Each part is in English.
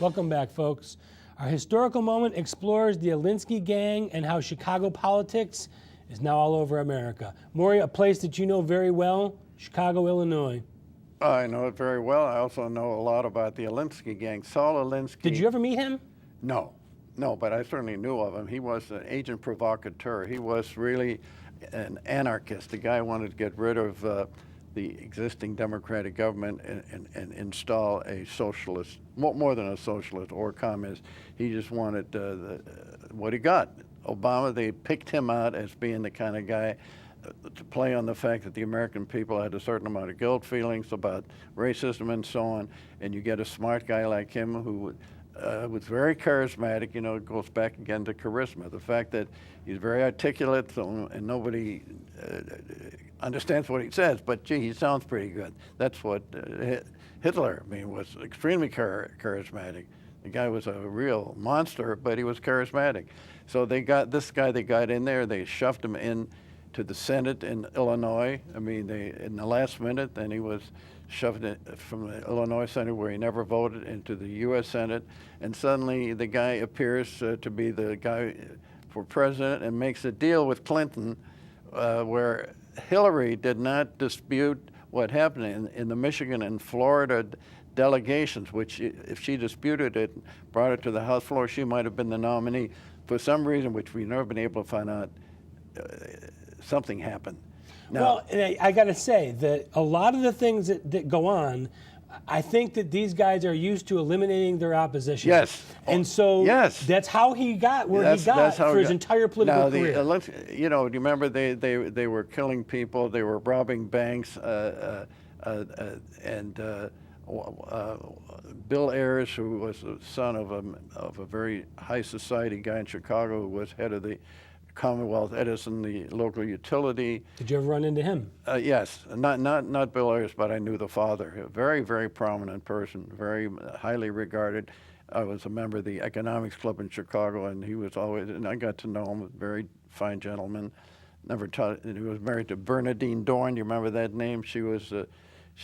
Welcome back, folks. Our historical moment explores the Alinsky gang and how Chicago politics is now all over America. Maury, a place that you know very well, Chicago, Illinois. I know it very well. I also know a lot about the Alinsky gang. Saul Alinsky. Did you ever meet him? No, but I certainly knew of him. He was an agent provocateur. He was really an anarchist. The guy wanted to get rid of the existing democratic government and install a socialist, more than a socialist or communist. He just wanted what he got. Obama, they picked him out as being the kind of guy to play on the fact that the American people had a certain amount of guilt feelings about racism and so on, and you get a smart guy like him who was very charismatic. You know, it goes back again to charisma. The fact that he's very articulate and nobody understands what he says, but gee, he sounds pretty good. That's what Hitler, was extremely charismatic. The guy was a real monster, but he was charismatic. So they got this guy, they got in there, they shoved him in to the Senate in Illinois. In the last minute, then he was shoved from the Illinois Senate, where he never voted, into the U.S. Senate, and suddenly the guy appears to be the guy for president and makes a deal with Clinton, where Hillary did not dispute what happened in the Michigan and Florida delegations, which if she disputed it, brought it to the House floor, she might have been the nominee. For some reason, which we've never been able to find out, something happened. Now, well, and I got to say that a lot of the things that go on, I think that these guys are used to eliminating their opposition. Yes. And so that's how he got where he got for his entire political career. Now, do you remember they were killing people, they were robbing banks, and Bill Ayers, who was the son of a very high society guy in Chicago, who was head of the Commonwealth Edison, the local utility. Did you ever run into him? Yes, not Bill Ayers, but I knew the father. A very, very prominent person, very highly regarded. I was a member of the Economics Club in Chicago, and he was always, and I got to know him, a very fine gentleman. He was married to Bernadine Dorn. You remember that name? She was,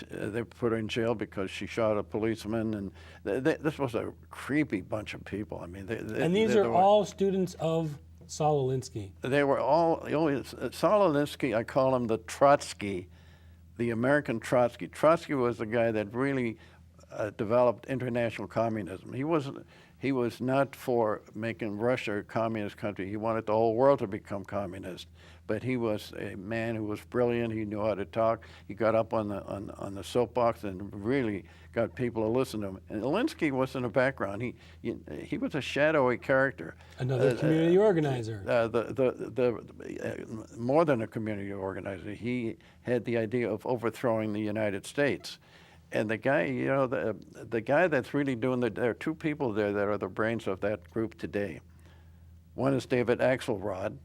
they put her in jail because she shot a policeman, and this was a creepy bunch of people. And these are all students of Saul Alinsky. They were all, Saul Alinsky, I call him the Trotsky, the American Trotsky. Trotsky was the guy that really developed international communism. He was not for making Russia a communist country. He wanted the whole world to become communist. But he was a man who was brilliant. He knew how to talk. He got up on the soapbox and really got people to listen to him. And Alinsky was in the background. He was a shadowy character. Another community organizer. More than a community organizer. He had the idea of overthrowing the United States. And the guy, the guy that's really doing there are two people there that are the brains of that group today. One is David Axelrod,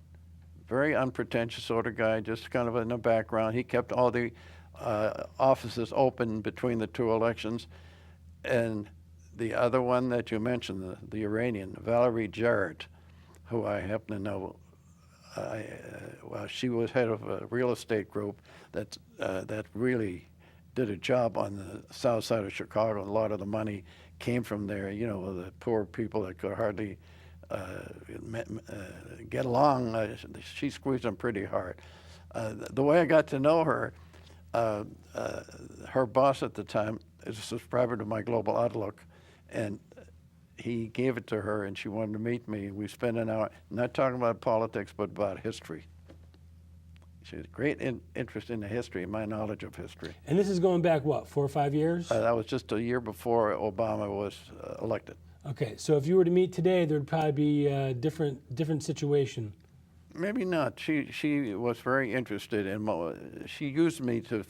very unpretentious sort of guy, just kind of in the background. He kept all the offices open between the two elections. And the other one that you mentioned, the Iranian, Valerie Jarrett, who I happen to know, she was head of a real estate group that really did a job on the south side of Chicago. A lot of the money came from there, the poor people that could hardly get along. She squeezed them pretty hard. The way I got to know her, her boss at the time is a subscriber to my Global Outlook, and he gave it to her, and she wanted to meet me. We spent an hour not talking about politics, but about history. She has great interest in the history, my knowledge of history. And this is going back, what, 4 or 5 years? That was just a year before Obama was elected. Okay, so if you were to meet today, there'd probably be a different situation. Maybe not. She was very interested in. She used me to